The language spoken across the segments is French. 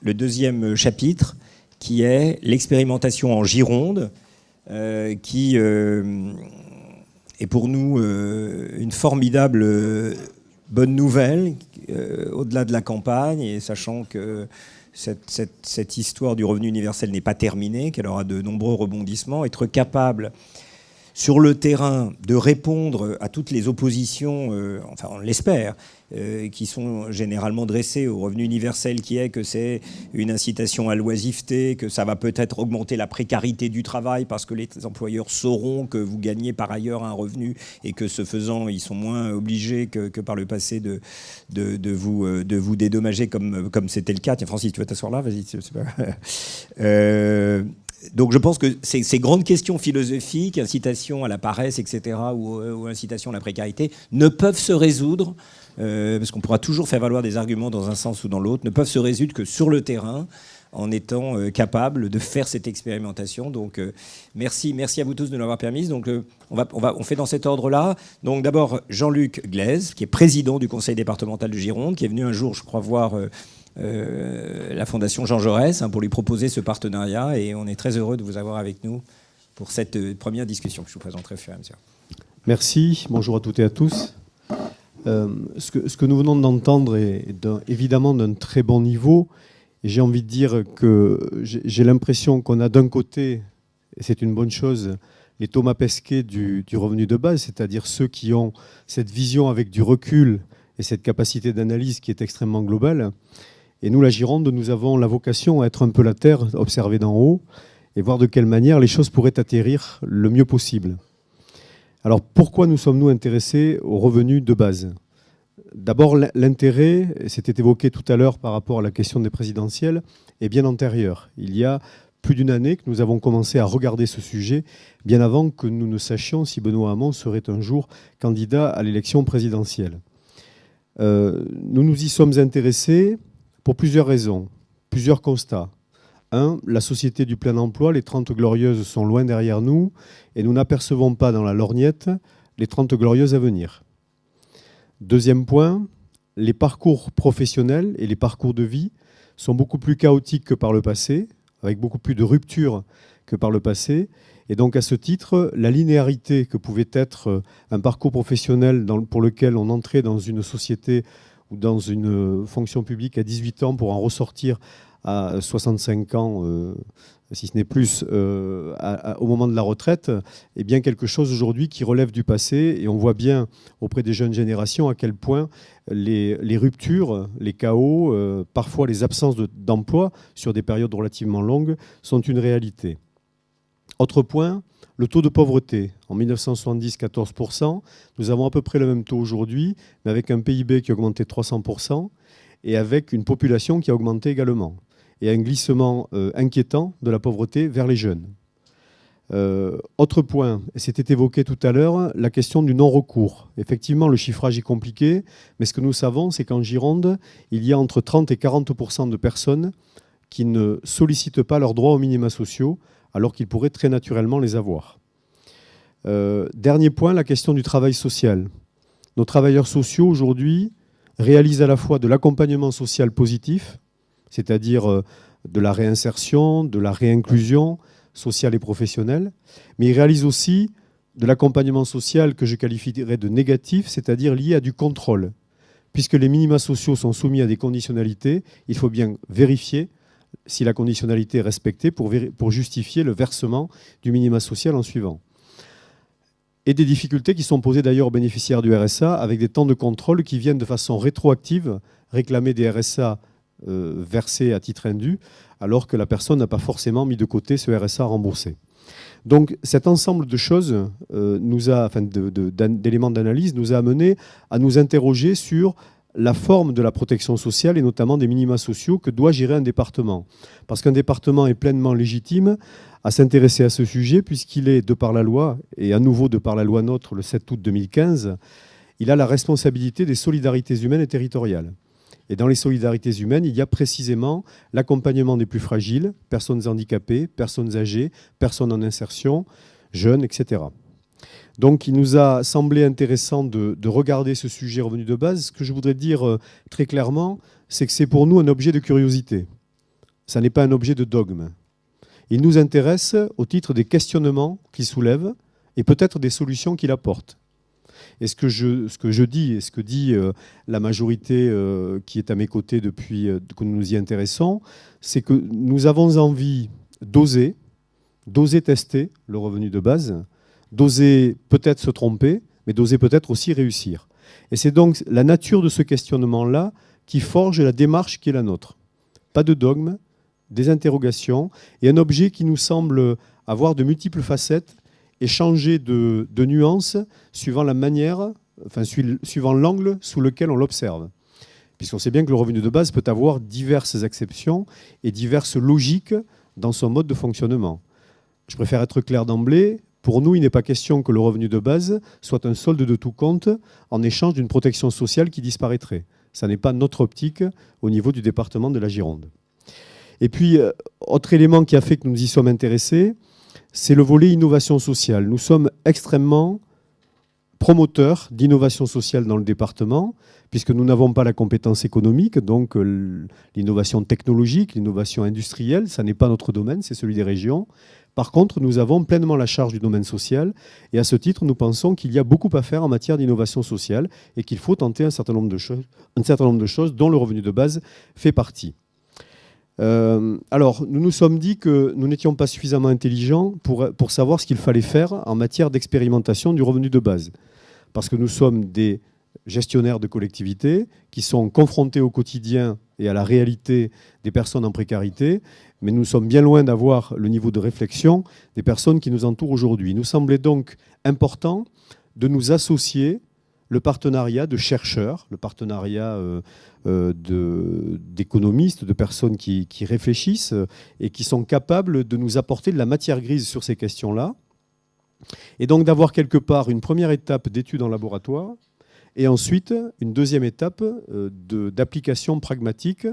le deuxième chapitre, qui est l'expérimentation en Gironde, qui est pour nous une formidable bonne nouvelle, au-delà de la campagne, et sachant que cette histoire du revenu universel n'est pas terminée, qu'elle aura de nombreux rebondissements, être capable sur le terrain de répondre à toutes les oppositions, enfin on l'espère, qui sont généralement dressées au revenu universel, qui est que c'est une incitation à l'oisiveté, que ça va peut-être augmenter la précarité du travail parce que les employeurs sauront que vous gagnez par ailleurs un revenu et que ce faisant, ils sont moins obligés que par le passé de vous dédommager comme c'était le cas. Tiens, Francis, tu vas t'asseoir là, vas-y. Donc je pense que ces grandes questions philosophiques, incitation à la paresse, etc., ou incitation à la précarité, ne peuvent se résoudre, parce qu'on pourra toujours faire valoir des arguments dans un sens ou dans l'autre, ne peuvent se résoudre que sur le terrain, en étant capable de faire cette expérimentation. Donc merci à vous tous de nous l'avoir permise. Donc on fait dans cet ordre-là. Donc d'abord Jean-Luc Glaise, qui est président du conseil départemental de Gironde, qui est venu un jour, je crois, voir la Fondation Jean Jaurès pour lui proposer ce partenariat, et on est très heureux de vous avoir avec nous pour cette première discussion que je vous présenterai au fur et à mesure. Merci, bonjour à toutes et à tous. Ce que nous venons d'entendre est évidemment d'un très bon niveau, et j'ai envie de dire que j'ai l'impression qu'on a d'un côté, et c'est une bonne chose, les Thomas Pesquet du revenu de base, c'est-à-dire ceux qui ont cette vision avec du recul et cette capacité d'analyse qui est extrêmement globale. Et nous, la Gironde, nous avons la vocation à être un peu la terre, observer d'en haut, et voir de quelle manière les choses pourraient atterrir le mieux possible. Alors, pourquoi nous sommes-nous intéressés aux revenus de base ? D'abord, l'intérêt, c'était évoqué tout à l'heure par rapport à la question des présidentielles, est bien antérieur. Il y a plus d'une année que nous avons commencé à regarder ce sujet, bien avant que nous ne sachions si Benoît Hamon serait un jour candidat à l'élection présidentielle. Nous nous y sommes intéressés pour plusieurs raisons, plusieurs constats. Un, la société du plein emploi, les 30 glorieuses sont loin derrière nous et nous n'apercevons pas dans la lorgnette les 30 glorieuses à venir. Deuxième point, les parcours professionnels et les parcours de vie sont beaucoup plus chaotiques que par le passé, avec beaucoup plus de ruptures que par le passé. Et donc, à ce titre, la linéarité que pouvait être un parcours professionnel pour lequel on entrait dans une société ou dans une fonction publique à 18 ans pour en ressortir à 65 ans, si ce n'est plus, au moment de la retraite, est bien quelque chose aujourd'hui qui relève du passé. Et on voit bien auprès des jeunes générations à quel point les ruptures, les chaos, parfois les absences d'emploi sur des périodes relativement longues sont une réalité. Autre point, le taux de pauvreté. En 1970, 14%. Nous avons à peu près le même taux aujourd'hui, mais avec un PIB qui a augmenté de 300% et avec une population qui a augmenté également. Et un glissement inquiétant de la pauvreté vers les jeunes. Autre point, et c'était évoqué tout à l'heure, la question du non-recours. Effectivement, le chiffrage est compliqué, mais ce que nous savons, c'est qu'en Gironde, il y a entre 30 et 40% de personnes qui ne sollicitent pas leurs droits aux minima sociaux, alors qu'ils pourraient très naturellement les avoir. Dernier point, la question du travail social. Nos travailleurs sociaux, aujourd'hui, réalisent à la fois de l'accompagnement social positif, c'est-à-dire de la réinsertion, de la réinclusion sociale et professionnelle, mais ils réalisent aussi de l'accompagnement social que je qualifierais de négatif, c'est-à-dire lié à du contrôle. Puisque les minima sociaux sont soumis à des conditionnalités, il faut bien vérifier si la conditionnalité est respectée pour justifier le versement du minima social en suivant. Et des difficultés qui sont posées d'ailleurs aux bénéficiaires du RSA avec des temps de contrôle qui viennent de façon rétroactive réclamer des RSA versés à titre indu alors que la personne n'a pas forcément mis de côté ce RSA remboursé. Donc cet ensemble de choses, d'éléments d'analyse nous a amené à nous interroger sur la forme de la protection sociale et notamment des minima sociaux que doit gérer un département. Parce qu'un département est pleinement légitime à s'intéresser à ce sujet puisqu'il est, de par la loi, et à nouveau de par la loi NOTRe le 7 août 2015, il a la responsabilité des solidarités humaines et territoriales. Et dans les solidarités humaines, il y a précisément l'accompagnement des plus fragiles, personnes handicapées, personnes âgées, personnes en insertion, jeunes, etc. Donc il nous a semblé intéressant de regarder ce sujet revenu de base. Ce que je voudrais dire très clairement, c'est que c'est pour nous un objet de curiosité. ça n'est pas un objet de dogme. Il nous intéresse au titre des questionnements qu'il soulève et peut-être des solutions qu'il apporte. Et ce que je dis et ce que dit la majorité qui est à mes côtés depuis que nous nous y intéressons, c'est que nous avons envie d'oser tester le revenu de base, d'oser peut-être se tromper, mais d'oser peut-être aussi réussir. Et c'est donc la nature de ce questionnement-là qui forge la démarche qui est la nôtre. Pas de dogme, des interrogations, et un objet qui nous semble avoir de multiples facettes et changer de nuances suivant la manière, enfin, suivant l'angle sous lequel on l'observe. Puisqu'on sait bien que le revenu de base peut avoir diverses acceptions et diverses logiques dans son mode de fonctionnement. Je préfère être clair d'emblée. Pour nous, il n'est pas question que le revenu de base soit un solde de tout compte en échange d'une protection sociale qui disparaîtrait. Ça n'est pas notre optique au niveau du département de la Gironde. Et puis, autre élément qui a fait que nous y sommes intéressés, c'est le volet innovation sociale. Nous sommes extrêmement promoteurs d'innovation sociale dans le département, puisque nous n'avons pas la compétence économique, donc l'innovation technologique, l'innovation industrielle, ça n'est pas notre domaine, c'est celui des régions. Par contre, nous avons pleinement la charge du domaine social, et à ce titre, nous pensons qu'il y a beaucoup à faire en matière d'innovation sociale, et qu'il faut tenter un certain nombre de choses dont le revenu de base fait partie. Alors, nous nous sommes dit que nous n'étions pas suffisamment intelligents pour savoir ce qu'il fallait faire en matière d'expérimentation du revenu de base. Parce que nous sommes des gestionnaires de collectivités qui sont confrontés au quotidien et à la réalité des personnes en précarité, mais nous sommes bien loin d'avoir le niveau de réflexion des personnes qui nous entourent aujourd'hui. Il nous semblait donc important de nous associer le partenariat de chercheurs, le partenariat d'économistes, de personnes qui réfléchissent et qui sont capables de nous apporter de la matière grise sur ces questions-là. Et donc d'avoir quelque part une première étape d'études en laboratoire et ensuite une deuxième étape d'application pragmatique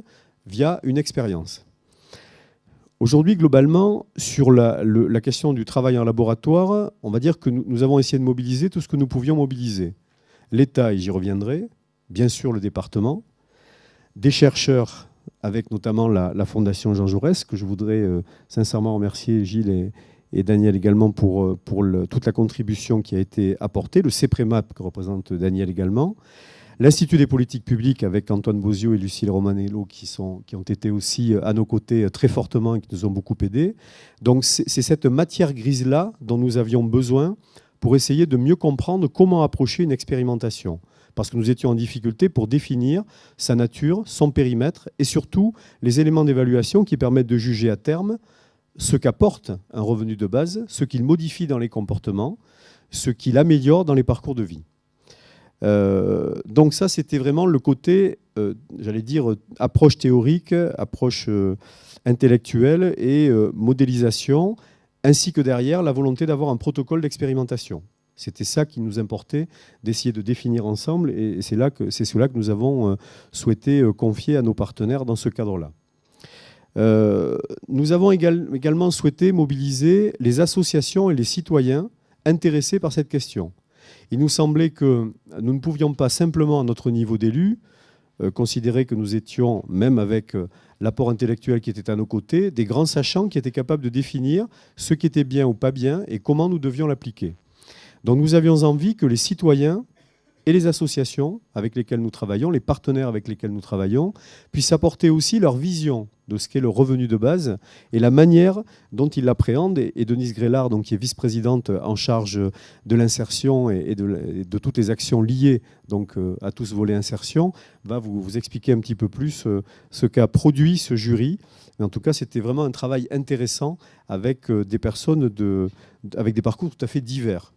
via une expérience. Aujourd'hui, globalement, sur la question du travail en laboratoire, on va dire que nous avons essayé de mobiliser tout ce que nous pouvions mobiliser. L'État, et j'y reviendrai, bien sûr le département, des chercheurs, avec notamment la Fondation Jean Jaurès, que je voudrais sincèrement remercier Gilles et Daniel également pour toute la contribution qui a été apportée, le CEPREMAP que représente Daniel également, l'Institut des politiques publiques avec Antoine Bozio et Lucille Romanello qui ont été aussi à nos côtés très fortement et qui nous ont beaucoup aidés. Donc c'est cette matière grise-là dont nous avions besoin pour essayer de mieux comprendre comment approcher une expérimentation. Parce que nous étions en difficulté pour définir sa nature, son périmètre et surtout les éléments d'évaluation qui permettent de juger à terme ce qu'apporte un revenu de base, ce qu'il modifie dans les comportements, ce qu'il améliore dans les parcours de vie. Donc ça, c'était vraiment le côté, j'allais dire, approche théorique, approche intellectuelle et modélisation, ainsi que derrière la volonté d'avoir un protocole d'expérimentation. C'était ça qui nous importait d'essayer de définir ensemble et c'est cela que nous avons souhaité confier à nos partenaires dans ce cadre-là. Nous avons également souhaité mobiliser les associations et les citoyens intéressés par cette question. Il nous semblait que nous ne pouvions pas simplement à notre niveau d'élus considérer que nous étions, même avec l'apport intellectuel qui était à nos côtés, des grands sachants qui étaient capables de définir ce qui était bien ou pas bien et comment nous devions l'appliquer. Donc nous avions envie que les citoyens et les associations avec lesquelles nous travaillons, les partenaires avec lesquels nous travaillons, puissent apporter aussi leur vision de ce qu'est le revenu de base et la manière dont ils l'appréhendent. Et Denise Grélard, donc, qui est vice-présidente en charge de l'insertion et de toutes les actions liées donc, à tout ce volet insertion, va vous expliquer un petit peu plus ce qu'a produit ce jury. Mais en tout cas, c'était vraiment un travail intéressant avec des personnes avec des parcours tout à fait divers.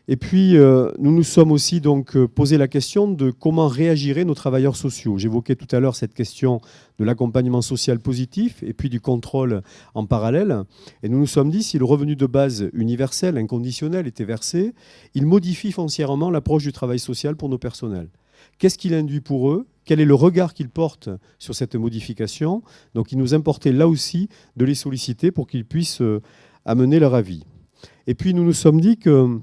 Et puis, nous nous sommes aussi donc posé la question de comment réagiraient nos travailleurs sociaux. J'évoquais tout à l'heure cette question de l'accompagnement social positif et puis du contrôle en parallèle. Et nous nous sommes dit, si le revenu de base universel, inconditionnel, était versé, il modifie foncièrement l'approche du travail social pour nos personnels. Qu'est-ce qu'il induit pour eux ? Quel est le regard qu'ils portent sur cette modification ? Donc, il nous importait là aussi de les solliciter pour qu'ils puissent amener leur avis. Et puis, nous nous sommes dit que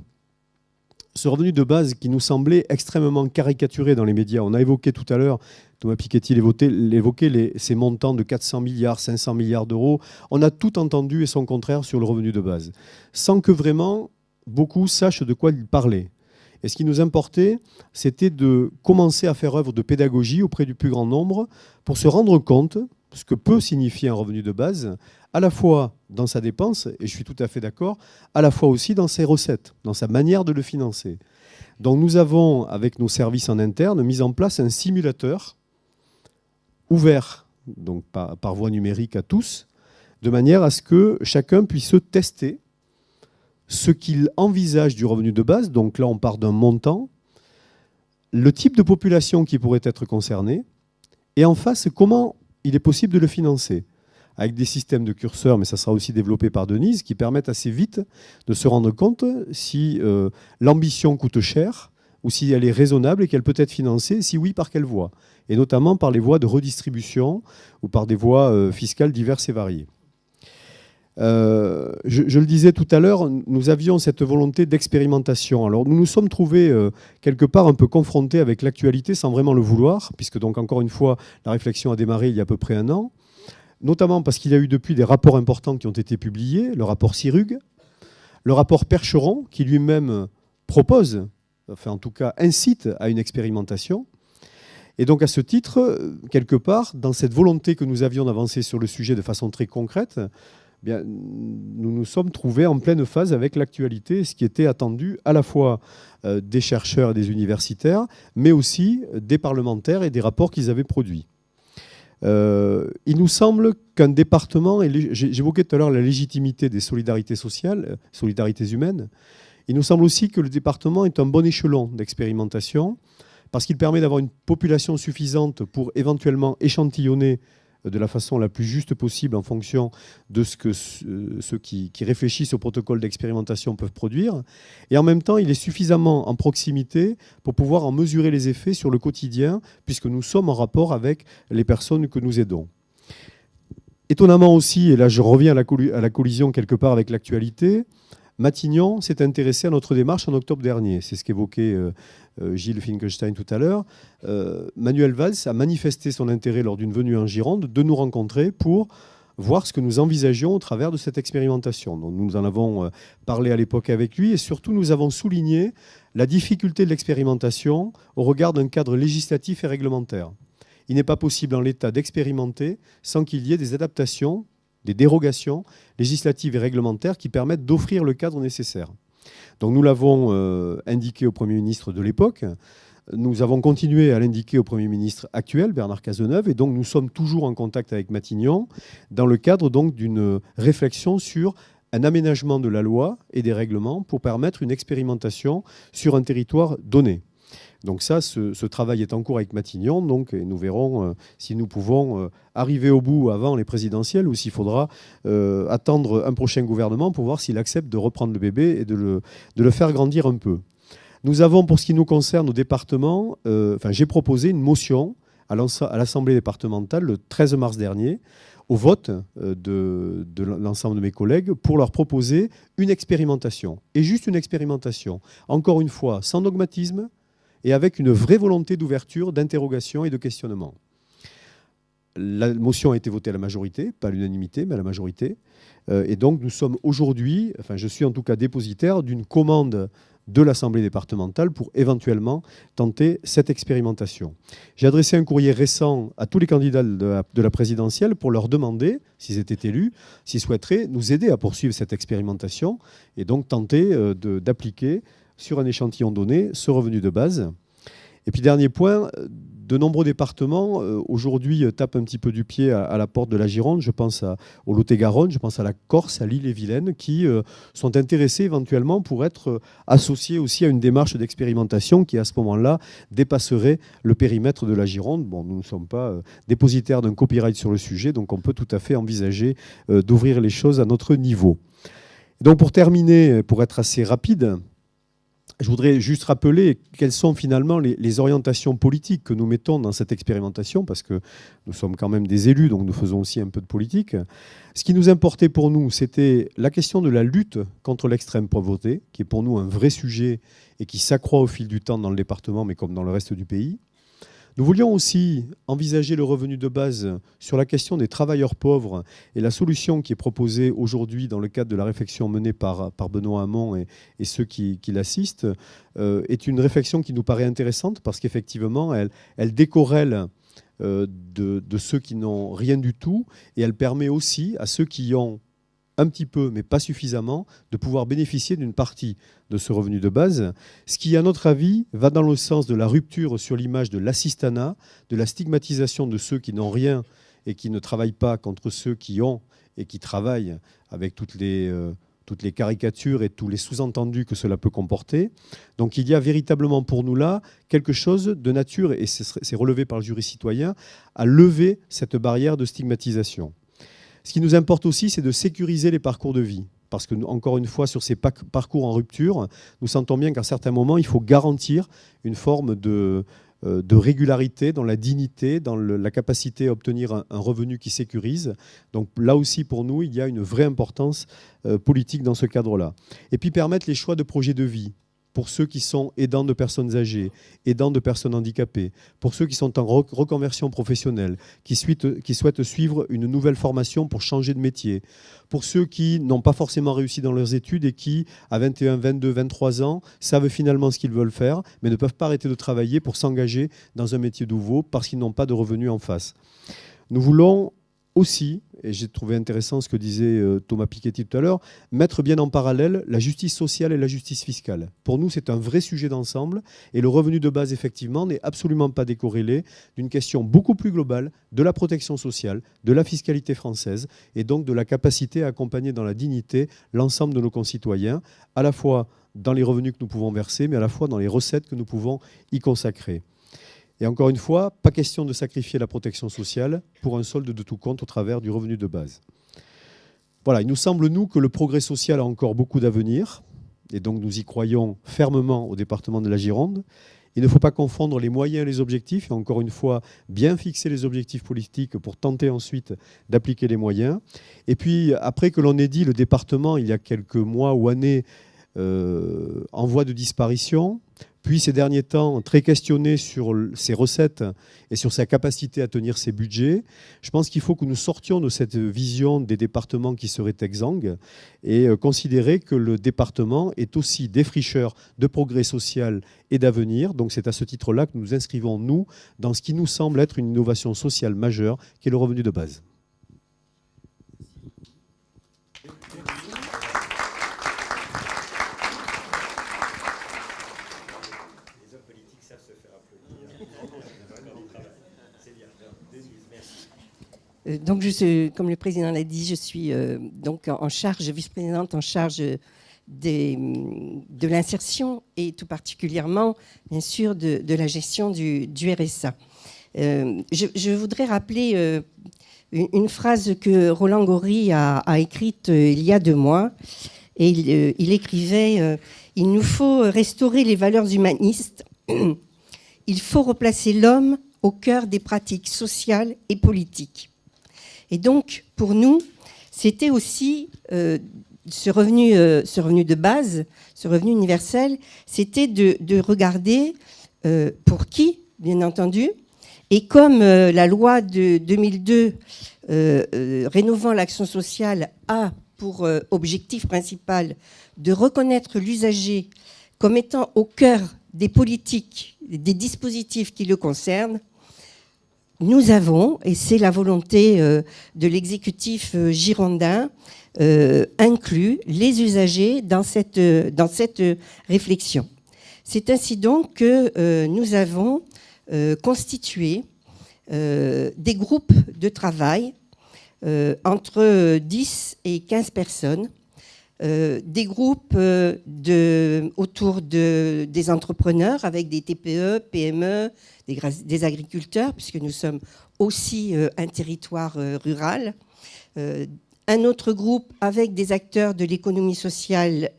ce revenu de base qui nous semblait extrêmement caricaturé dans les médias. On a évoqué tout à l'heure, Thomas Piketty évoquait ces montants de 400 milliards, 500 milliards d'euros. On a tout entendu et son contraire sur le revenu de base, sans que vraiment beaucoup sachent de quoi il parlait. Et ce qui nous importait, c'était de commencer à faire œuvre de pédagogie auprès du plus grand nombre pour se rendre compte de ce que peut signifier un revenu de base, à la fois dans sa dépense, et je suis tout à fait d'accord, à la fois aussi dans ses recettes, dans sa manière de le financer. Donc nous avons, avec nos services en interne, mis en place un simulateur ouvert donc par voie numérique à tous, de manière à ce que chacun puisse se tester ce qu'il envisage du revenu de base. Donc là, on part d'un montant, le type de population qui pourrait être concernée, et en face, comment il est possible de le financer, avec des systèmes de curseurs, mais ça sera aussi développé par Denise, qui permettent assez vite de se rendre compte si l'ambition coûte cher ou si elle est raisonnable et qu'elle peut être financée, si oui, par quelle voie, et notamment par les voies de redistribution ou par des voies fiscales diverses et variées. Je le disais tout à l'heure, nous avions cette volonté d'expérimentation. Alors nous nous sommes trouvés quelque part un peu confrontés avec l'actualité sans vraiment le vouloir, puisque donc encore une fois, la réflexion a démarré il y a à peu près un an, notamment parce qu'il y a eu depuis des rapports importants qui ont été publiés, le rapport Sirug, le rapport Percheron, qui lui-même propose, enfin en tout cas incite à une expérimentation. Et donc à ce titre, quelque part, dans cette volonté que nous avions d'avancer sur le sujet de façon très concrète, bien, nous nous sommes trouvés en pleine phase avec l'actualité, ce qui était attendu à la fois des chercheurs et des universitaires, mais aussi des parlementaires et des rapports qu'ils avaient produits. Il nous semble qu'un département, et j'évoquais tout à l'heure la légitimité des solidarités sociales, solidarités humaines, il nous semble aussi que le département est un bon échelon d'expérimentation, parce qu'il permet d'avoir une population suffisante pour éventuellement échantillonner de la façon la plus juste possible en fonction de ce que ceux qui réfléchissent au protocole d'expérimentation peuvent produire. Et en même temps, il est suffisamment en proximité pour pouvoir en mesurer les effets sur le quotidien, puisque nous sommes en rapport avec les personnes que nous aidons. Étonnamment aussi, et là je reviens à la collision quelque part avec l'actualité, Matignon s'est intéressé à notre démarche en octobre dernier. C'est ce qu'évoquait Gilles Finkelstein tout à l'heure. Manuel Valls a manifesté son intérêt lors d'une venue en Gironde de nous rencontrer pour voir ce que nous envisagions au travers de cette expérimentation. Donc, nous en avons parlé à l'époque avec lui et surtout nous avons souligné la difficulté de l'expérimentation au regard d'un cadre législatif et réglementaire. Il n'est pas possible en l'état d'expérimenter sans qu'il y ait des adaptations, des dérogations législatives et réglementaires qui permettent d'offrir le cadre nécessaire. Donc nous l'avons indiqué au Premier ministre de l'époque, nous avons continué à l'indiquer au Premier ministre actuel, Bernard Cazeneuve, et donc nous sommes toujours en contact avec Matignon dans le cadre donc d'une réflexion sur un aménagement de la loi et des règlements pour permettre une expérimentation sur un territoire donné. Donc ça, ce travail est en cours avec Matignon, donc, et nous verrons si nous pouvons arriver au bout avant les présidentielles ou s'il faudra attendre un prochain gouvernement pour voir s'il accepte de reprendre le bébé et de le faire grandir un peu. Nous avons, pour ce qui nous concerne au département, j'ai proposé une motion à l'Assemblée départementale le 13 mars dernier, au vote de l'ensemble de mes collègues, pour leur proposer une expérimentation. Et juste une expérimentation. Encore une fois, sans dogmatisme, et avec une vraie volonté d'ouverture, d'interrogation et de questionnement. La motion a été votée à la majorité, pas à l'unanimité, mais à la majorité. Et donc nous sommes aujourd'hui, je suis en tout cas dépositaire d'une commande de l'Assemblée départementale pour éventuellement tenter cette expérimentation. J'ai adressé un courrier récent à tous les candidats de la présidentielle pour leur demander, s'ils étaient élus, s'ils souhaiteraient nous aider à poursuivre cette expérimentation et donc tenter d'appliquer sur un échantillon donné ce revenu de base. Et puis dernier point, de nombreux départements aujourd'hui tapent un petit peu du pied à la porte de la Gironde. Je pense au Lot-et-Garonne, je pense à la Corse, à l'Ille-et-Vilaine, qui sont intéressés éventuellement pour être associés aussi à une démarche d'expérimentation qui à ce moment-là dépasserait le périmètre de la Gironde. Bon, nous ne sommes pas dépositaires d'un copyright sur le sujet, donc on peut tout à fait envisager d'ouvrir les choses à notre niveau. Donc pour terminer, pour être assez rapide, Je voudrais juste rappeler quelles sont finalement les orientations politiques que nous mettons dans cette expérimentation, parce que nous sommes quand même des élus, donc nous faisons aussi un peu de politique. Ce qui nous importait pour nous, c'était la question de la lutte contre l'extrême pauvreté, qui est pour nous un vrai sujet et qui s'accroît au fil du temps dans le département, mais comme dans le reste du pays. Nous voulions aussi envisager le revenu de base sur la question des travailleurs pauvres, et la solution qui est proposée aujourd'hui dans le cadre de la réflexion menée par Benoît Hamon et ceux qui l'assistent est une réflexion qui nous paraît intéressante parce qu'effectivement, elle décorrèle de ceux qui n'ont rien du tout, et elle permet aussi à ceux qui ont un petit peu, mais pas suffisamment, de pouvoir bénéficier d'une partie de ce revenu de base, ce qui, à notre avis, va dans le sens de la rupture sur l'image de l'assistanat, de la stigmatisation de ceux qui n'ont rien et qui ne travaillent pas contre ceux qui ont et qui travaillent, avec toutes les caricatures et tous les sous-entendus que cela peut comporter. Donc il y a véritablement pour nous là quelque chose de nature, et c'est relevé par le jury citoyen, à lever cette barrière de stigmatisation. Ce qui nous importe aussi, c'est de sécuriser les parcours de vie. Parce que, encore une fois, sur ces parcours en rupture, nous sentons bien qu'à certains moments, il faut garantir une forme de régularité, dans la dignité, dans la capacité à obtenir un revenu qui sécurise. Donc là aussi, pour nous, il y a une vraie importance politique dans ce cadre-là. Et puis permettre les choix de projets de vie, pour ceux qui sont aidants de personnes âgées, aidants de personnes handicapées, pour ceux qui sont en reconversion professionnelle, qui souhaitent suivre une nouvelle formation pour changer de métier, pour ceux qui n'ont pas forcément réussi dans leurs études et qui, à 21, 22, 23 ans, savent finalement ce qu'ils veulent faire, mais ne peuvent pas arrêter de travailler pour s'engager dans un métier nouveau parce qu'ils n'ont pas de revenus en face. Nous voulons aussi, et j'ai trouvé intéressant ce que disait Thomas Piketty tout à l'heure, mettre bien en parallèle la justice sociale et la justice fiscale. Pour nous, c'est un vrai sujet d'ensemble, et le revenu de base, effectivement, n'est absolument pas décorrélé d'une question beaucoup plus globale de la protection sociale, de la fiscalité française, et donc de la capacité à accompagner dans la dignité l'ensemble de nos concitoyens, à la fois dans les revenus que nous pouvons verser, mais à la fois dans les recettes que nous pouvons y consacrer. Et encore une fois, pas question de sacrifier la protection sociale pour un solde de tout compte au travers du revenu de base. Voilà, il nous semble, nous, que le progrès social a encore beaucoup d'avenir, et donc nous y croyons fermement au département de la Gironde. Il ne faut pas confondre les moyens et les objectifs, et encore une fois, bien fixer les objectifs politiques pour tenter ensuite d'appliquer les moyens. Et puis, après que l'on ait dit le département, il y a quelques mois ou années, en voie de disparition, puis ces derniers temps très questionné sur ses recettes et sur sa capacité à tenir ses budgets, je pense qu'il faut que nous sortions de cette vision des départements qui seraient exsangues et considérer que le département est aussi défricheur de progrès social et d'avenir. Donc c'est à ce titre-là que nous inscrivons, nous, dans ce qui nous semble être une innovation sociale majeure, qui est le revenu de base. Donc, comme le président l'a dit, je suis donc en charge, vice-présidente en charge de l'insertion et tout particulièrement, bien sûr, de la gestion du RSA. Je voudrais rappeler une phrase que Roland Gori a écrite il y a 2 mois. Et il écrivait « Il nous faut restaurer les valeurs humanistes. Il faut replacer l'homme au cœur des pratiques sociales et politiques. » Et donc, pour nous, c'était aussi ce revenu de base, ce revenu universel, c'était de regarder pour qui, bien entendu. Et comme la loi de 2002 rénovant l'action sociale a pour objectif principal de reconnaître l'usager comme étant au cœur des politiques, des dispositifs qui le concernent, nous avons, et c'est la volonté de l'exécutif girondin, inclus les usagers dans cette réflexion. C'est ainsi donc que nous avons constitué des groupes de travail entre 10 et 15 personnes, des groupes autour des entrepreneurs avec des TPE, PME, des agriculteurs, puisque nous sommes aussi un territoire rural, un autre groupe avec des acteurs de l'économie sociale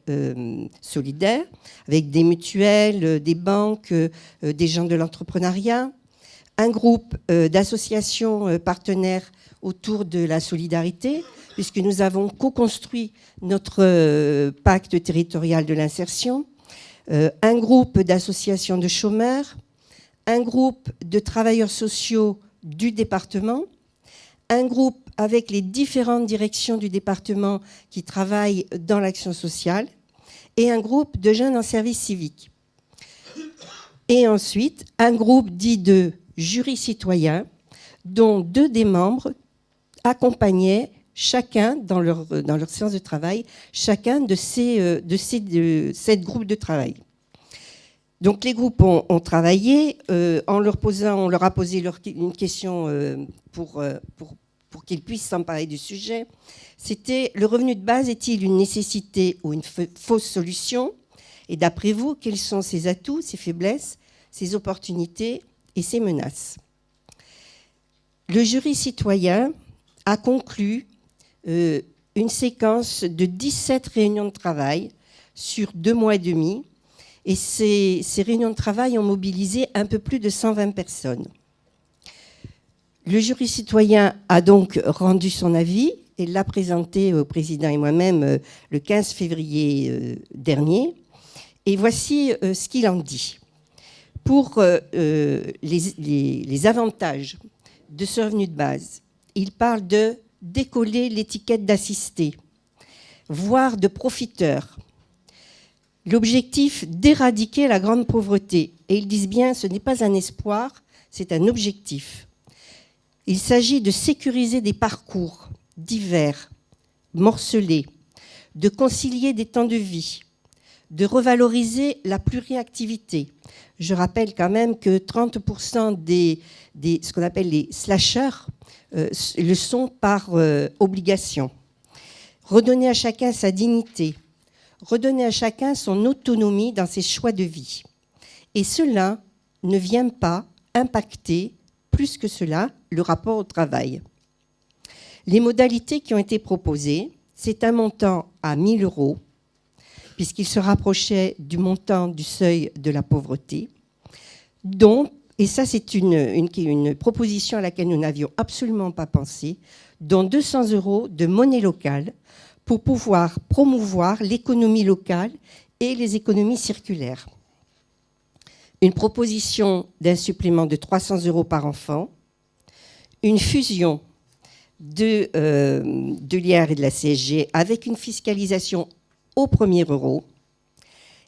solidaire, avec des mutuelles, des banques, des gens de l'entrepreneuriat, un groupe d'associations partenaires autour de la solidarité, puisque nous avons co-construit notre pacte territorial de l'insertion, un groupe d'associations de chômeurs, un groupe de travailleurs sociaux du département, un groupe avec les différentes directions du département qui travaillent dans l'action sociale et un groupe de jeunes en service civique. Et ensuite, un groupe dit de jury citoyen dont 2 des membres accompagnaient chacun, dans leur séance de travail, chacun de ces 7 groupes de travail. Donc les groupes ont travaillé, on leur a posé une question pour qu'ils puissent s'emparer du sujet. C'était: le revenu de base est-il une nécessité ou une fausse solution? Et d'après vous, quels sont ses atouts, ses faiblesses, ses opportunités et ses menaces? Le jury citoyen a conclu une séquence de 17 réunions de travail sur 2 mois et demi. Et ces réunions de travail ont mobilisé un peu plus de 120 personnes. Le jury citoyen a donc rendu son avis et l'a présenté au président et moi-même le 15 février dernier. Et voici ce qu'il en dit. Pour les avantages de ce revenu de base, il parle de décoller l'étiquette d'assisté, voire de profiteur. L'objectif d'éradiquer la grande pauvreté. Et ils disent bien, ce n'est pas un espoir, c'est un objectif. Il s'agit de sécuriser des parcours divers, morcelés, de concilier des temps de vie, de revaloriser la pluriactivité. Je rappelle quand même que 30% ce qu'on appelle les slashers le sont par obligation. Redonner à chacun sa dignité, redonner à chacun son autonomie dans ses choix de vie. Et cela ne vient pas impacter, plus que cela, le rapport au travail. Les modalités qui ont été proposées, c'est un montant à 1 000 €, puisqu'il se rapprochait du montant du seuil de la pauvreté, dont, et ça c'est une proposition à laquelle nous n'avions absolument pas pensé, dont 200 € de monnaie locale, pour pouvoir promouvoir l'économie locale et les économies circulaires. Une proposition d'un supplément de 300 € par enfant, une fusion de l'IR et de la CSG avec une fiscalisation au premier euro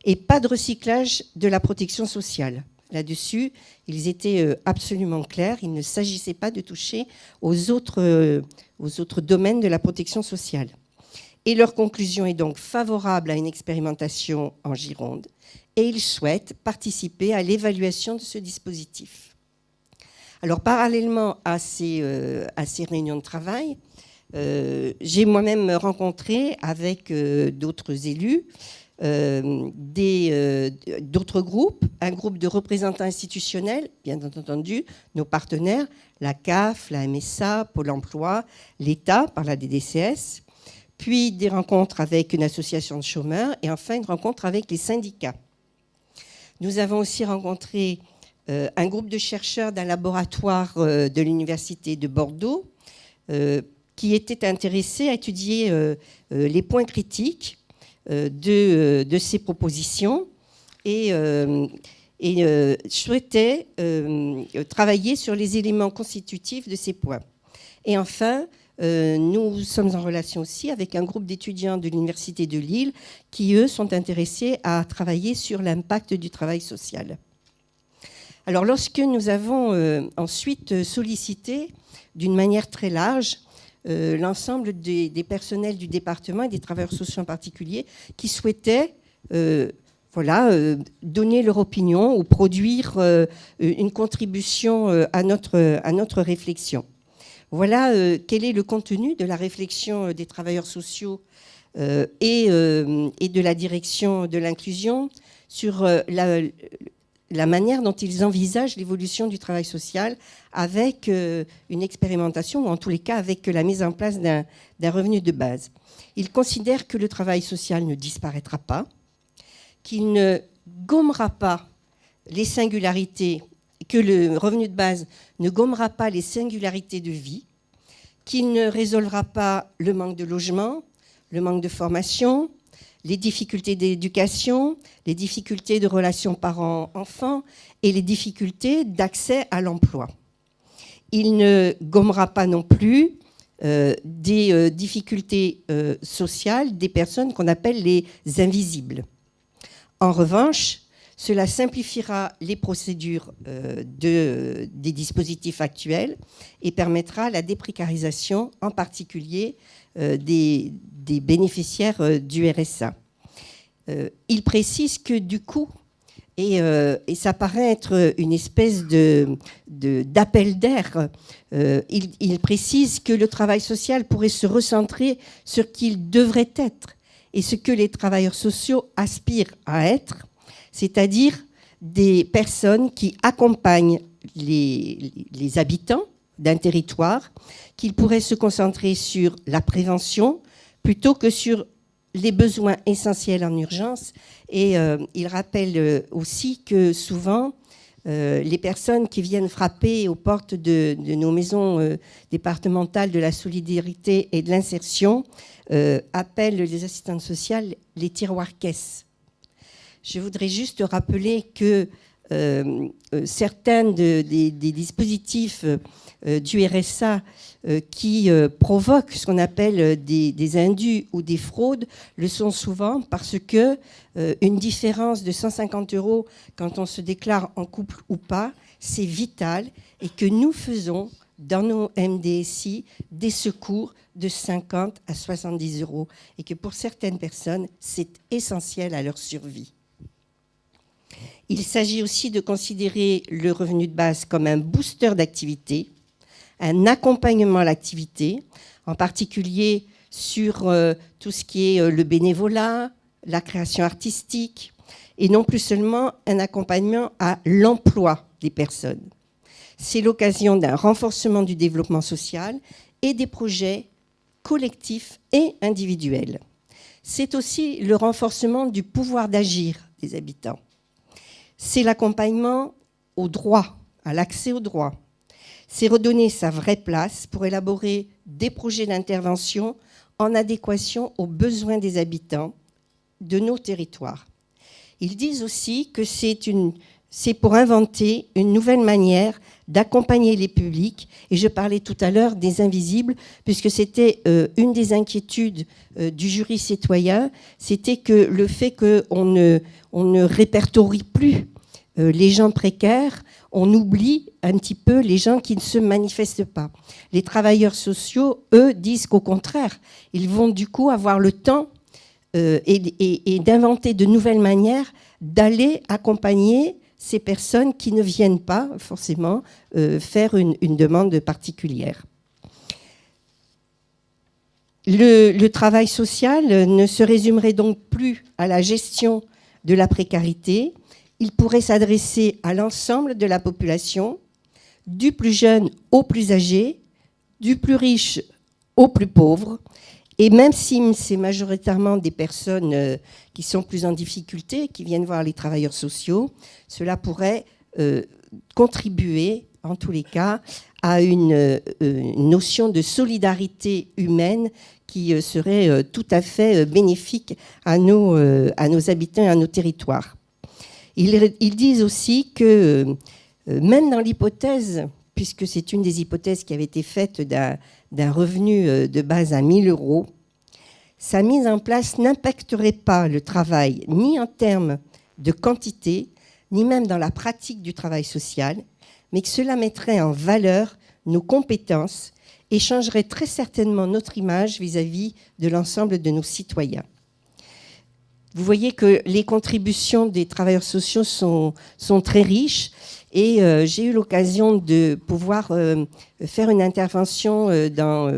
et pas de recyclage de la protection sociale. Là-dessus, ils étaient absolument clairs. Il ne s'agissait pas de toucher aux autres domaines de la protection sociale. Et leur conclusion est donc favorable à une expérimentation en Gironde et ils souhaitent participer à l'évaluation de ce dispositif. Alors, parallèlement à ces réunions de travail, j'ai moi-même rencontré avec d'autres élus d'autres groupes, un groupe de représentants institutionnels, bien entendu, nos partenaires, la CAF, la MSA, Pôle emploi, l'État par la DDCS, puis des rencontres avec une association de chômeurs et enfin une rencontre avec les syndicats. Nous avons aussi rencontré un groupe de chercheurs d'un laboratoire de l'Université de Bordeaux qui étaient intéressés à étudier les points critiques de ces propositions et souhaitaient travailler sur les éléments constitutifs de ces points. Et enfin, nous sommes en relation aussi avec un groupe d'étudiants de l'Université de Lille qui, eux, sont intéressés à travailler sur l'impact du travail social. Alors, lorsque nous avons ensuite sollicité d'une manière très large l'ensemble des personnels du département et des travailleurs sociaux en particulier qui souhaitaient donner leur opinion ou produire une contribution à notre réflexion. Voilà quel est le contenu de la réflexion des travailleurs sociaux et de la direction de l'inclusion sur la manière dont ils envisagent l'évolution du travail social avec une expérimentation, ou en tous les cas avec la mise en place d'un revenu de base. Ils considèrent que le travail social ne disparaîtra pas, qu'il ne gommera pas les singularités, que le revenu de base ne gommera pas les singularités de vie, qu'il ne résolvera pas le manque de logement, le manque de formation, les difficultés d'éducation, les difficultés de relations parents-enfants et les difficultés d'accès à l'emploi. Il ne gommera pas non plus des difficultés sociales des personnes qu'on appelle les invisibles. En revanche, cela simplifiera les procédures des dispositifs actuels et permettra la déprécarisation, en particulier des bénéficiaires du RSA. Il précise que du coup, et ça paraît être une espèce d'appel d'air, il précise que le travail social pourrait se recentrer sur ce qu'il devrait être et ce que les travailleurs sociaux aspirent à être, c'est-à-dire des personnes qui accompagnent les habitants d'un territoire, qu'ils pourraient se concentrer sur la prévention plutôt que sur les besoins essentiels en urgence. Et il rappelle aussi que souvent, les personnes qui viennent frapper aux portes de nos maisons départementales de la solidarité et de l'insertion appellent les assistantes sociales les tiroirs-caisses. Je voudrais juste rappeler que certains des dispositifs du RSA qui provoquent ce qu'on appelle des indus ou des fraudes le sont souvent parce que une différence de 150 € quand on se déclare en couple ou pas, c'est vital, et que nous faisons dans nos MDSI des secours de 50 à 70 €, et que pour certaines personnes, c'est essentiel à leur survie. Il s'agit aussi de considérer le revenu de base comme un booster d'activité, un accompagnement à l'activité, en particulier sur tout ce qui est le bénévolat, la création artistique, et non plus seulement un accompagnement à l'emploi des personnes. C'est l'occasion d'un renforcement du développement social et des projets collectifs et individuels. C'est aussi le renforcement du pouvoir d'agir des habitants. C'est l'accompagnement au droit, à l'accès au droit. C'est redonner sa vraie place pour élaborer des projets d'intervention en adéquation aux besoins des habitants de nos territoires. Ils disent aussi que c'est pour inventer une nouvelle manière d'accompagner les publics. Et je parlais tout à l'heure des invisibles, puisque c'était une des inquiétudes du jury citoyen, c'était que le fait qu'on ne répertorie plus les gens précaires, on oublie un petit peu les gens qui ne se manifestent pas. Les travailleurs sociaux, eux, disent qu'au contraire, ils vont du coup avoir le temps et d'inventer de nouvelles manières d'aller accompagner ces personnes qui ne viennent pas forcément faire une demande particulière. Le travail social ne se résumerait donc plus à la gestion de la précarité. Il pourrait s'adresser à l'ensemble de la population, du plus jeune au plus âgé, du plus riche au plus pauvre. Et même si c'est majoritairement des personnes qui sont plus en difficulté, qui viennent voir les travailleurs sociaux, cela pourrait contribuer, en tous les cas, à une notion de solidarité humaine qui serait tout à fait bénéfique à nos habitants et à nos territoires. Ils disent aussi que même dans l'hypothèse, puisque c'est une des hypothèses qui avait été faite d'un revenu de base à 1 000 €, sa mise en place n'impacterait pas le travail ni en termes de quantité, ni même dans la pratique du travail social, mais que cela mettrait en valeur nos compétences et changerait très certainement notre image vis-à-vis de l'ensemble de nos citoyens. vous voyez que les contributions des travailleurs sociaux sont très riches. Et j'ai eu l'occasion de pouvoir faire une intervention dans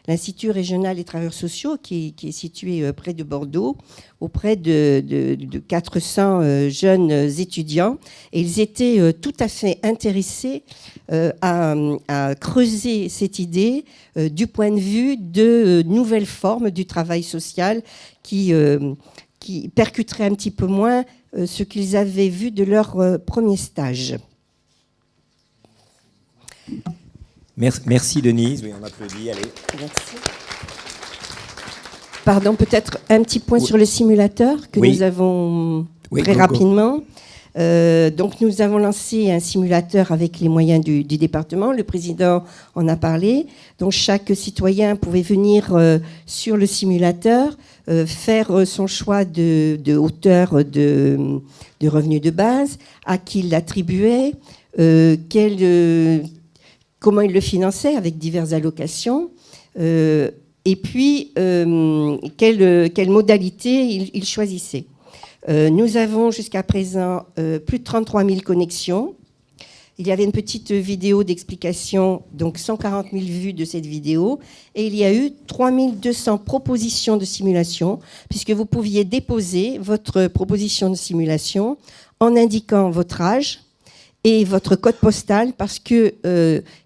l'Institut régional des travailleurs sociaux qui est situé près de Bordeaux, auprès de 400 jeunes étudiants. Et ils étaient tout à fait intéressés à creuser cette idée du point de vue de nouvelles formes du travail social qui percuteraient un petit peu moins ce qu'ils avaient vu de leur premier stage. Merci Denise, oui, on applaudit, allez. Merci. Pardon, peut-être un petit point sur le simulateur que nous avons très rapidement. Donc nous avons lancé un simulateur avec les moyens du département. Le président en a parlé. Donc chaque citoyen pouvait venir sur le simulateur, faire son choix de hauteur de revenu de base, à qui il l'attribuait, comment il le finançait avec diverses allocations, et puis quelle modalité il choisissait. Nous avons jusqu'à présent plus de 33 000 connexions. Il y avait une petite vidéo d'explication, donc 140 000 vues de cette vidéo, et il y a eu 3 200 propositions de simulation, puisque vous pouviez déposer votre proposition de simulation en indiquant votre âge et votre code postal, parce que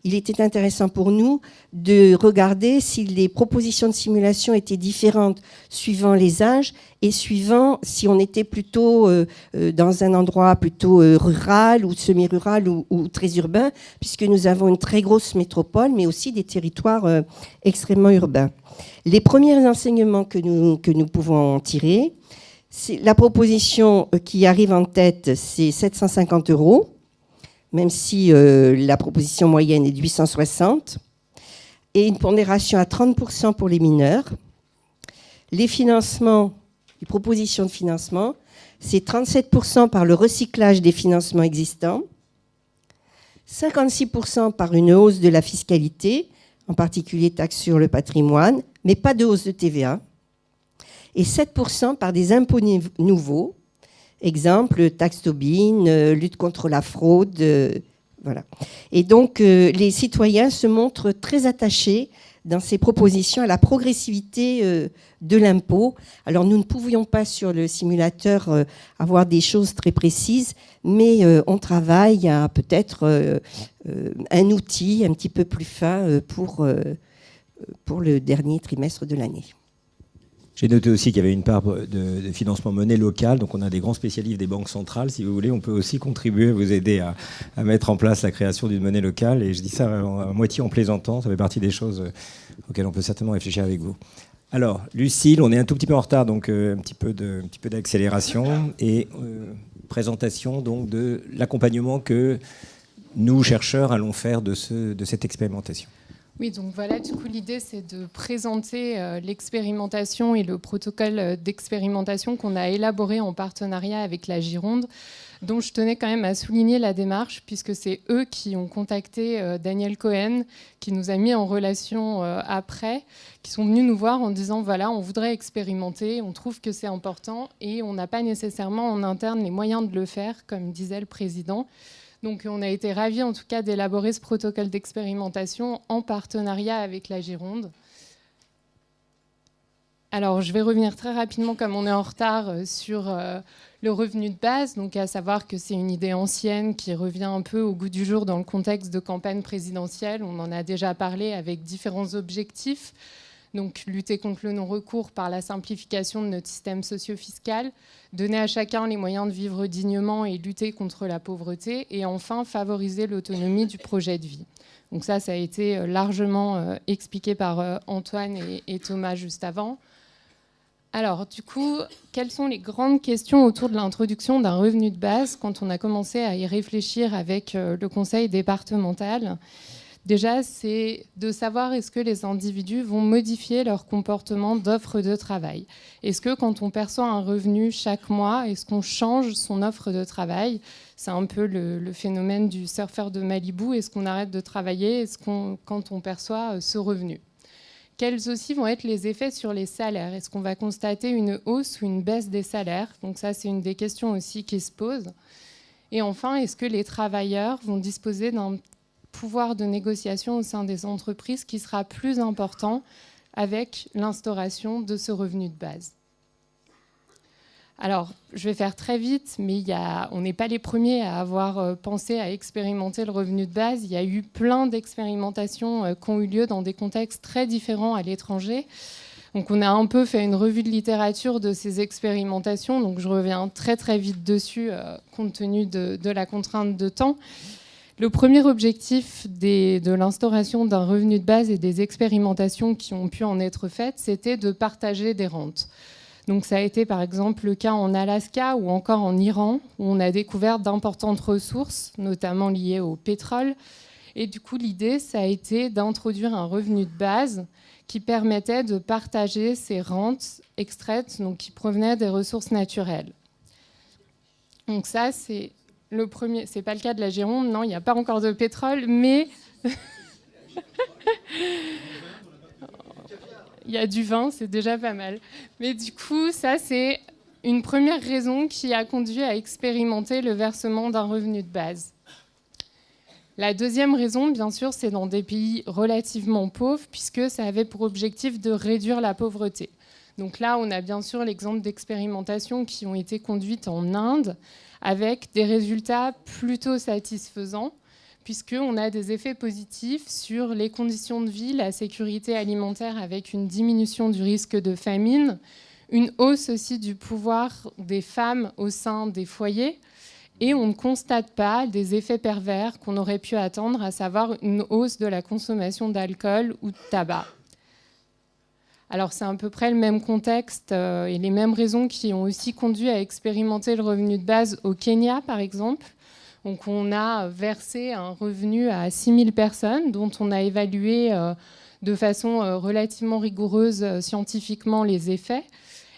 il était intéressant pour nous de regarder si les propositions de simulation étaient différentes suivant les âges et suivant si on était plutôt dans un endroit plutôt rural ou semi-rural ou très urbain, puisque nous avons une très grosse métropole, mais aussi des territoires extrêmement urbains. Les premiers enseignements que nous pouvons en tirer, c'est la proposition qui arrive en tête, c'est 750 €. Même si la proposition moyenne est de 860, et une pondération à 30% pour les mineurs. Les financements, les propositions de financement, c'est 37% par le recyclage des financements existants, 56% par une hausse de la fiscalité, en particulier taxe sur le patrimoine, mais pas de hausse de TVA, et 7% par des impôts nouveaux. Exemple, taxe Tobin, lutte contre la fraude, voilà. Et donc, les citoyens se montrent très attachés dans ces propositions à la progressivité de l'impôt. Alors, nous ne pouvions pas sur le simulateur avoir des choses très précises, mais on travaille à peut-être un outil un petit peu plus fin pour le dernier trimestre de l'année. J'ai noté aussi qu'il y avait une part de financement monnaie locale, donc on a des grands spécialistes des banques centrales. Si vous voulez, on peut aussi contribuer à vous aider à mettre en place la création d'une monnaie locale. Et je dis ça à moitié en plaisantant, ça fait partie des choses auxquelles on peut certainement réfléchir avec vous. Alors, Lucile, on est un tout petit peu en retard, donc un petit peu d'accélération et présentation donc, de l'accompagnement que nous, chercheurs, allons faire de cette expérimentation. Oui, donc voilà, du coup, l'idée, c'est de présenter l'expérimentation et le protocole d'expérimentation qu'on a élaboré en partenariat avec la Gironde, dont je tenais quand même à souligner la démarche, puisque c'est eux qui ont contacté Daniel Cohen, qui nous a mis en relation après, qui sont venus nous voir en disant, voilà, on voudrait expérimenter, on trouve que c'est important, et on n'a pas nécessairement en interne les moyens de le faire, comme disait le président. Donc on a été ravis en tout cas d'élaborer ce protocole d'expérimentation en partenariat avec la Gironde. Alors je vais revenir très rapidement, comme on est en retard, sur le revenu de base, donc à savoir que c'est une idée ancienne qui revient un peu au goût du jour dans le contexte de campagne présidentielle. On en a déjà parlé avec différents objectifs. Donc lutter contre le non-recours par la simplification de notre système socio-fiscal, donner à chacun les moyens de vivre dignement et lutter contre la pauvreté, et enfin favoriser l'autonomie du projet de vie. Donc ça a été largement expliqué par Antoine et Thomas juste avant. Alors du coup, quelles sont les grandes questions autour de l'introduction d'un revenu de base quand on a commencé à y réfléchir avec le conseil départemental ? Déjà, c'est de savoir est-ce que les individus vont modifier leur comportement d'offre de travail. Est-ce que quand on perçoit un revenu chaque mois, est-ce qu'on change son offre de travail ? C'est un peu le phénomène du surfeur de Malibu. Est-ce qu'on arrête de travailler quand on perçoit ce revenu ? quels aussi vont être les effets sur les salaires? Est-ce qu'on va constater une hausse ou une baisse des salaires? Donc ça, c'est une des questions aussi qui se pose. Et enfin, est-ce que les travailleurs vont disposer d'un pouvoir de négociation au sein des entreprises qui sera plus important avec l'instauration de ce revenu de base? Alors, je vais faire très vite, mais on n'est pas les premiers à avoir pensé à expérimenter le revenu de base. Il y a eu plein d'expérimentations qui ont eu lieu dans des contextes très différents à l'étranger. Donc, on a un peu fait une revue de littérature de ces expérimentations. Donc, je reviens très, très vite dessus, compte tenu de la contrainte de temps. Le premier objectif de l'instauration d'un revenu de base et des expérimentations qui ont pu en être faites, c'était de partager des rentes. Donc ça a été par exemple le cas en Alaska ou encore en Iran, où on a découvert d'importantes ressources, notamment liées au pétrole. Et du coup, l'idée, ça a été d'introduire un revenu de base qui permettait de partager ces rentes extraites, donc qui provenaient des ressources naturelles. Donc ça, c'est le premier. C'est pas le cas de la Gironde, non, il n'y a pas encore de pétrole, mais il y a du vin, c'est déjà pas mal. Mais du coup, ça, c'est une première raison qui a conduit à expérimenter le versement d'un revenu de base. La deuxième raison, bien sûr, c'est dans des pays relativement pauvres, puisque ça avait pour objectif de réduire la pauvreté. Donc là, on a bien sûr l'exemple d'expérimentations qui ont été conduites en Inde, avec des résultats plutôt satisfaisants, puisqu'on a des effets positifs sur les conditions de vie, la sécurité alimentaire avec une diminution du risque de famine, une hausse aussi du pouvoir des femmes au sein des foyers, et on ne constate pas des effets pervers qu'on aurait pu attendre, à savoir une hausse de la consommation d'alcool ou de tabac. Alors c'est à peu près le même contexte et les mêmes raisons qui ont aussi conduit à expérimenter le revenu de base au Kenya, par exemple. Donc on a versé un revenu à 6 000 personnes dont on a évalué de façon relativement rigoureuse scientifiquement les effets.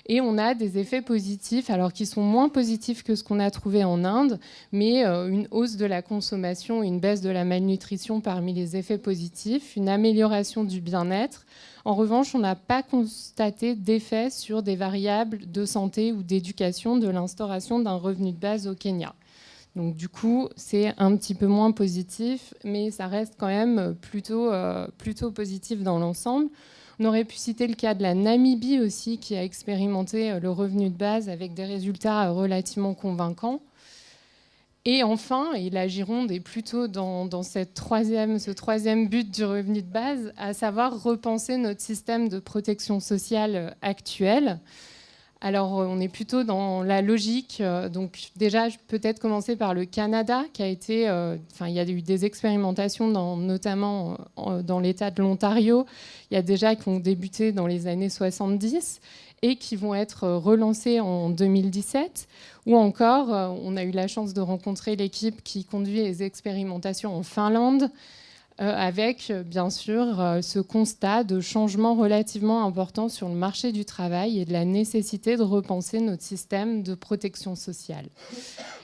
Et on a des effets positifs, alors qui sont moins positifs que ce qu'on a trouvé en Inde, mais une hausse de la consommation, une baisse de la malnutrition parmi les effets positifs, une amélioration du bien-être. En revanche, on n'a pas constaté d'effet sur des variables de santé ou d'éducation de l'instauration d'un revenu de base au Kenya. Donc du coup, c'est un petit peu moins positif, mais ça reste quand même plutôt positif dans l'ensemble. On aurait pu citer le cas de la Namibie aussi, qui a expérimenté le revenu de base avec des résultats relativement convaincants. Et enfin, et la Gironde est plutôt dans ce troisième but du revenu de base, à savoir repenser notre système de protection sociale actuel. Alors, on est plutôt dans la logique. Donc, déjà, je peux peut-être commencer par le Canada, qui a été... il y a eu des expérimentations, notamment dans l'État de l'Ontario. Il y a déjà qui ont débuté dans les années 70 et qui vont être relancées en 2017. Ou encore, on a eu la chance de rencontrer l'équipe qui conduit les expérimentations en Finlande, avec bien sûr ce constat de changement relativement important sur le marché du travail et de la nécessité de repenser notre système de protection sociale.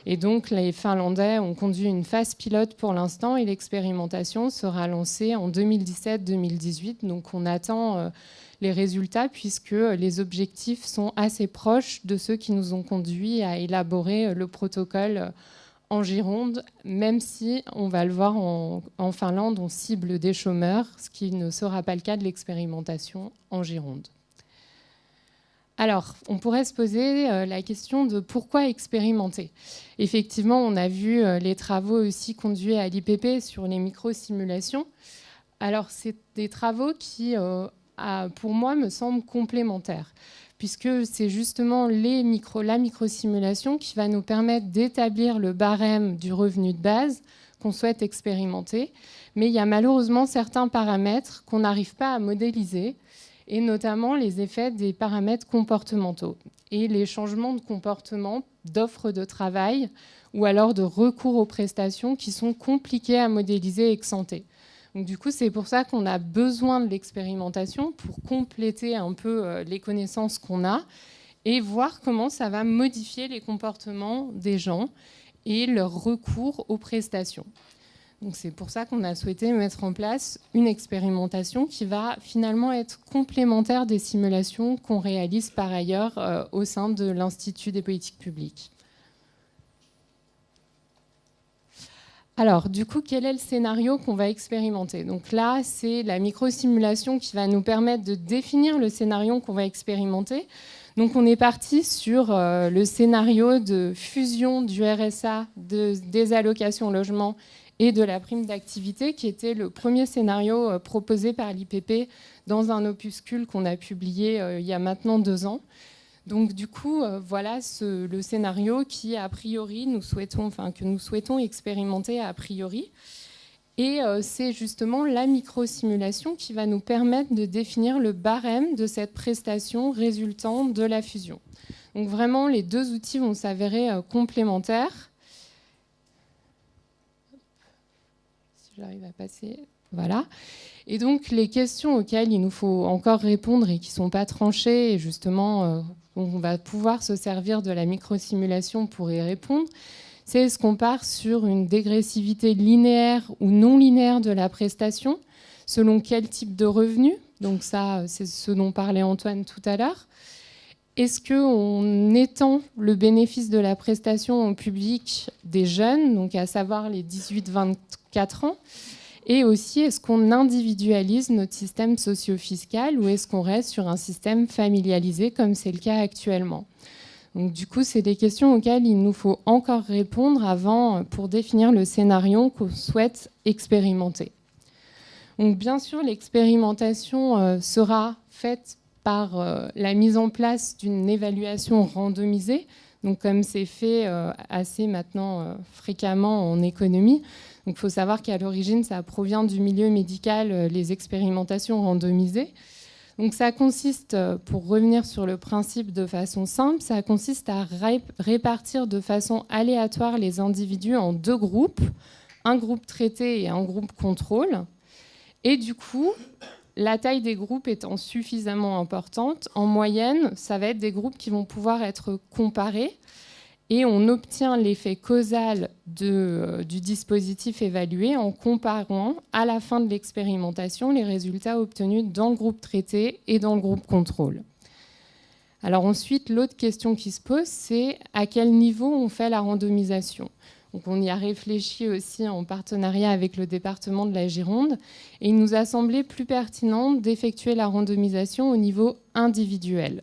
Et donc les Finlandais ont conduit une phase pilote pour l'instant et l'expérimentation sera lancée en 2017-2018. Donc on attend les résultats puisque les objectifs sont assez proches de ceux qui nous ont conduits à élaborer le protocole en Gironde, même si, on va le voir en Finlande, on cible des chômeurs, ce qui ne sera pas le cas de l'expérimentation en Gironde. Alors, on pourrait se poser la question de pourquoi expérimenter. Effectivement, on a vu les travaux aussi conduits à l'IPP sur les microsimulations. Alors, c'est des travaux qui, pour moi, me semblent complémentaires, puisque c'est justement la microsimulation qui va nous permettre d'établir le barème du revenu de base qu'on souhaite expérimenter. Mais il y a malheureusement certains paramètres qu'on n'arrive pas à modéliser, et notamment les effets des paramètres comportementaux et les changements de comportement, d'offres de travail ou alors de recours aux prestations qui sont compliqués à modéliser ex ante. Donc, du coup, c'est pour ça qu'on a besoin de l'expérimentation pour compléter un peu les connaissances qu'on a et voir comment ça va modifier les comportements des gens et leur recours aux prestations. Donc c'est pour ça qu'on a souhaité mettre en place une expérimentation qui va finalement être complémentaire des simulations qu'on réalise par ailleurs au sein de l'Institut des politiques publiques. Alors, du coup, quel est le scénario qu'on va expérimenter? Donc là, c'est la microsimulation qui va nous permettre de définir le scénario qu'on va expérimenter. Donc on est parti sur le scénario de fusion du RSA, des allocations logement et de la prime d'activité, qui était le premier scénario proposé par l'IPP dans un opuscule qu'on a publié il y a maintenant 2 ans. Donc du coup, voilà le scénario qui, a priori, que nous souhaitons expérimenter a priori. Et c'est justement la microsimulation qui va nous permettre de définir le barème de cette prestation résultant de la fusion. Donc vraiment, les 2 outils vont s'avérer complémentaires. Si j'arrive à passer, voilà. Et donc les questions auxquelles il nous faut encore répondre et qui ne sont pas tranchées, et justement, on va pouvoir se servir de la microsimulation pour y répondre, c'est est-ce qu'on part sur une dégressivité linéaire ou non linéaire de la prestation, selon quel type de revenu? Donc ça, c'est ce dont parlait Antoine tout à l'heure. Est-ce qu'on étend le bénéfice de la prestation au public des jeunes, donc à savoir les 18-24 ans? Et aussi, est-ce qu'on individualise notre système socio-fiscal ou est-ce qu'on reste sur un système familialisé comme c'est le cas actuellement? Donc, du coup, c'est des questions auxquelles il nous faut encore répondre pour définir le scénario qu'on souhaite expérimenter. Donc, bien sûr, l'expérimentation sera faite par la mise en place d'une évaluation randomisée, donc comme c'est fait assez maintenant fréquemment en économie. Donc, il faut savoir qu'à l'origine, ça provient du milieu médical, les expérimentations randomisées. Donc ça consiste, pour revenir sur le principe de façon simple, ça consiste à répartir de façon aléatoire les individus en 2 groupes, un groupe traité et un groupe contrôle. Et du coup, la taille des groupes étant suffisamment importante, en moyenne, ça va être des groupes qui vont pouvoir être comparés et on obtient l'effet causal du dispositif évalué en comparant à la fin de l'expérimentation les résultats obtenus dans le groupe traité et dans le groupe contrôle. Alors ensuite, l'autre question qui se pose, c'est à quel niveau on fait la randomisation? Donc on y a réfléchi aussi en partenariat avec le département de la Gironde et il nous a semblé plus pertinent d'effectuer la randomisation au niveau individuel.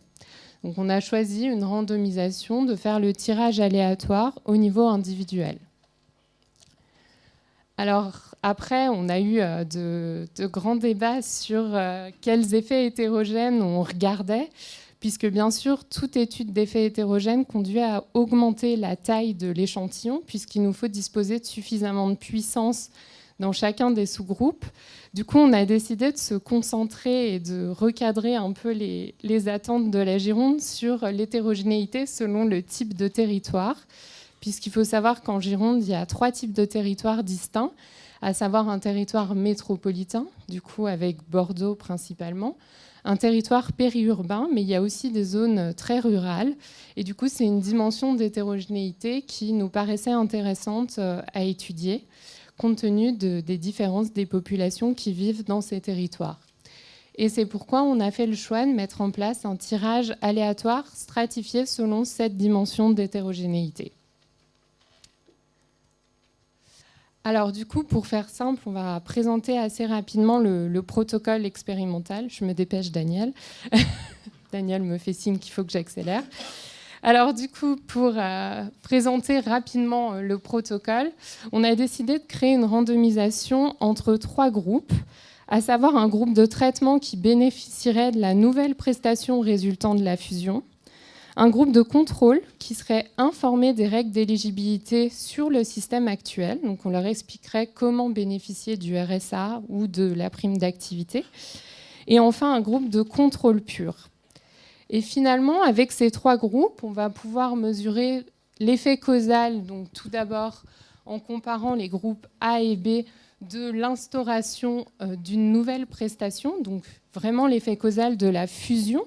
Donc on a choisi une randomisation de faire le tirage aléatoire au niveau individuel. Alors après, on a eu de grands débats sur quels effets hétérogènes on regardait, puisque bien sûr, toute étude d'effets hétérogènes conduit à augmenter la taille de l'échantillon, puisqu'il nous faut disposer de suffisamment de puissance dans chacun des sous-groupes. Du coup, on a décidé de se concentrer et de recadrer un peu les attentes de la Gironde sur l'hétérogénéité selon le type de territoire, puisqu'il faut savoir qu'en Gironde, il y a 3 types de territoires distincts, à savoir un territoire métropolitain, du coup avec Bordeaux principalement, un territoire périurbain, mais il y a aussi des zones très rurales. Et du coup, c'est une dimension d'hétérogénéité qui nous paraissait intéressante à étudier, compte tenu des différences des populations qui vivent dans ces territoires. Et c'est pourquoi on a fait le choix de mettre en place un tirage aléatoire stratifié selon cette dimension d'hétérogénéité. Alors du coup, pour faire simple, on va présenter assez rapidement le protocole expérimental. Je me dépêche, Daniel. Daniel me fait signe qu'il faut que j'accélère. Alors du coup, pour présenter rapidement le protocole, on a décidé de créer une randomisation entre 3 groupes, à savoir un groupe de traitement qui bénéficierait de la nouvelle prestation résultant de la fusion, un groupe de contrôle qui serait informé des règles d'éligibilité sur le système actuel, donc on leur expliquerait comment bénéficier du RSA ou de la prime d'activité, et enfin un groupe de contrôle pur. Et finalement, avec ces 3 groupes, on va pouvoir mesurer l'effet causal, donc tout d'abord en comparant les groupes A et B de l'instauration d'une nouvelle prestation, donc vraiment l'effet causal de la fusion.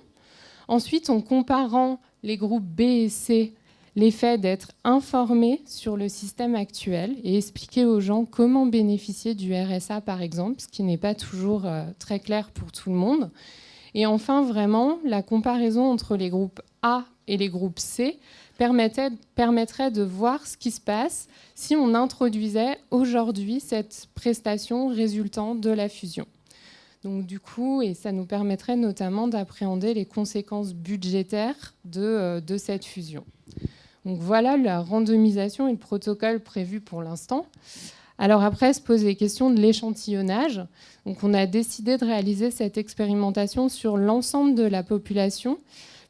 Ensuite, en comparant les groupes B et C, l'effet d'être informé sur le système actuel et expliquer aux gens comment bénéficier du RSA, par exemple, ce qui n'est pas toujours très clair pour tout le monde. Et enfin, vraiment, la comparaison entre les groupes A et les groupes C permettrait de voir ce qui se passe si on introduisait aujourd'hui cette prestation résultant de la fusion. Donc du coup, et ça nous permettrait notamment d'appréhender les conséquences budgétaires de cette fusion. Donc voilà la randomisation et le protocole prévu pour l'instant. Alors après, se pose les questions de l'échantillonnage. Donc on a décidé de réaliser cette expérimentation sur l'ensemble de la population,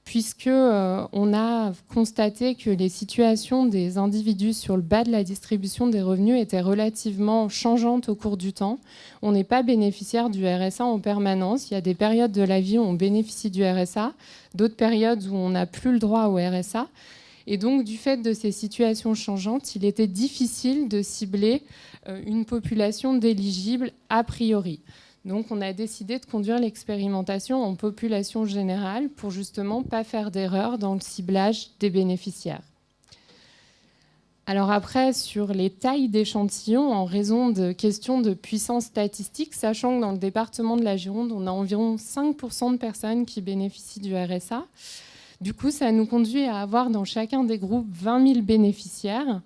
puisqu'on a constaté que les situations des individus sur le bas de la distribution des revenus étaient relativement changeantes au cours du temps. On n'est pas bénéficiaire du RSA en permanence. Il y a des périodes de la vie où on bénéficie du RSA, d'autres périodes où on n'a plus le droit au RSA. Et donc, du fait de ces situations changeantes, il était difficile de cibler une population d'éligibles a priori. Donc, on a décidé de conduire l'expérimentation en population générale pour justement pas faire d'erreur dans le ciblage des bénéficiaires. Alors après, sur les tailles d'échantillons, en raison de questions de puissance statistique, sachant que dans le département de la Gironde, on a environ 5% de personnes qui bénéficient du RSA. Du coup, ça nous conduit à avoir dans chacun des groupes 20 000 bénéficiaires.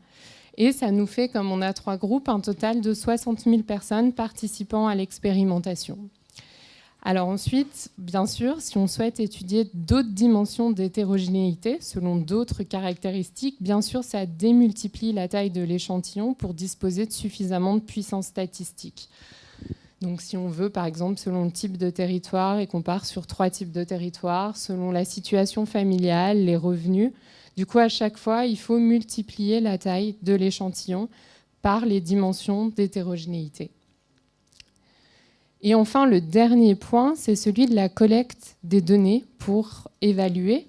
Et ça nous fait, comme on a 3 groupes, un total de 60 000 personnes participant à l'expérimentation. Alors ensuite, bien sûr, si on souhaite étudier d'autres dimensions d'hétérogénéité, selon d'autres caractéristiques, bien sûr, ça démultiplie la taille de l'échantillon pour disposer de suffisamment de puissance statistique. Donc si on veut, par exemple, selon le type de territoire, et qu'on part sur 3 types de territoires, selon la situation familiale, les revenus, du coup, à chaque fois, il faut multiplier la taille de l'échantillon par les dimensions d'hétérogénéité. Et enfin, le dernier point, c'est celui de la collecte des données pour évaluer.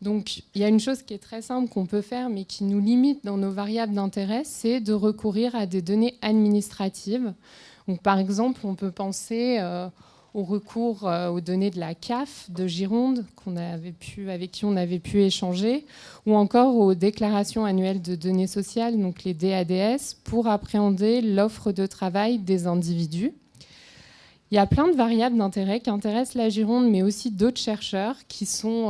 Donc, il y a une chose qui est très simple qu'on peut faire, mais qui nous limite dans nos variables d'intérêt, c'est de recourir à des données administratives. Donc, par exemple, on peut penser au recours aux données de la CAF de Gironde, avec qui on avait pu échanger, ou encore aux déclarations annuelles de données sociales, donc les DADS, pour appréhender l'offre de travail des individus. Il y a plein de variables d'intérêt qui intéressent la Gironde, mais aussi d'autres chercheurs, qui sont,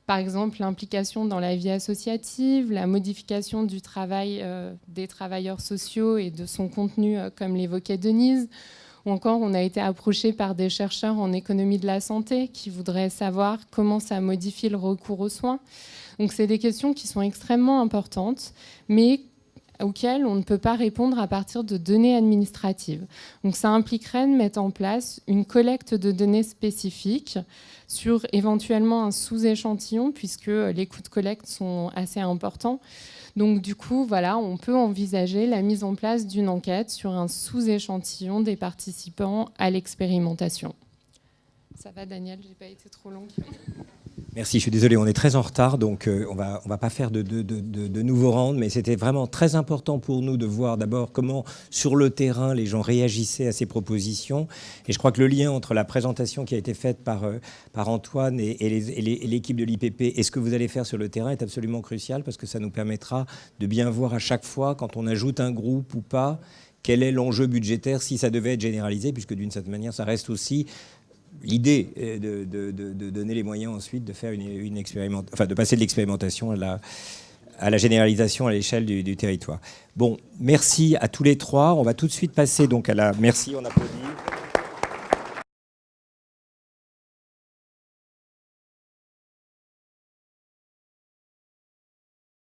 par exemple, l'implication dans la vie associative, la modification du travail des travailleurs sociaux et de son contenu, comme l'évoquait Denise, ou encore on a été approché par des chercheurs en économie de la santé qui voudraient savoir comment ça modifie le recours aux soins. Donc c'est des questions qui sont extrêmement importantes, mais auxquelles on ne peut pas répondre à partir de données administratives. Donc ça impliquerait de mettre en place une collecte de données spécifiques sur éventuellement un sous-échantillon, puisque les coûts de collecte sont assez importants. Donc du coup, voilà, on peut envisager la mise en place d'une enquête sur un sous-échantillon des participants à l'expérimentation. Ça va, Daniel, j'ai pas été trop longue. Merci, je suis désolé, on est très en retard, donc on va pas faire de nouveaux rounds, mais c'était vraiment très important pour nous de voir d'abord comment, sur le terrain, les gens réagissaient à ces propositions. Et je crois que le lien entre la présentation qui a été faite par Antoine et l'équipe de l'IPP et ce que vous allez faire sur le terrain est absolument crucial, parce que ça nous permettra de bien voir à chaque fois, quand on ajoute un groupe ou pas, quel est l'enjeu budgétaire si ça devait être généralisé, puisque d'une certaine manière, ça reste aussi l'idée de donner les moyens ensuite de faire une expérimentation, enfin de passer de l'expérimentation à la généralisation à l'échelle du territoire. Bon, merci à tous les trois. On va tout de suite passer donc à la... Merci, on applaudit.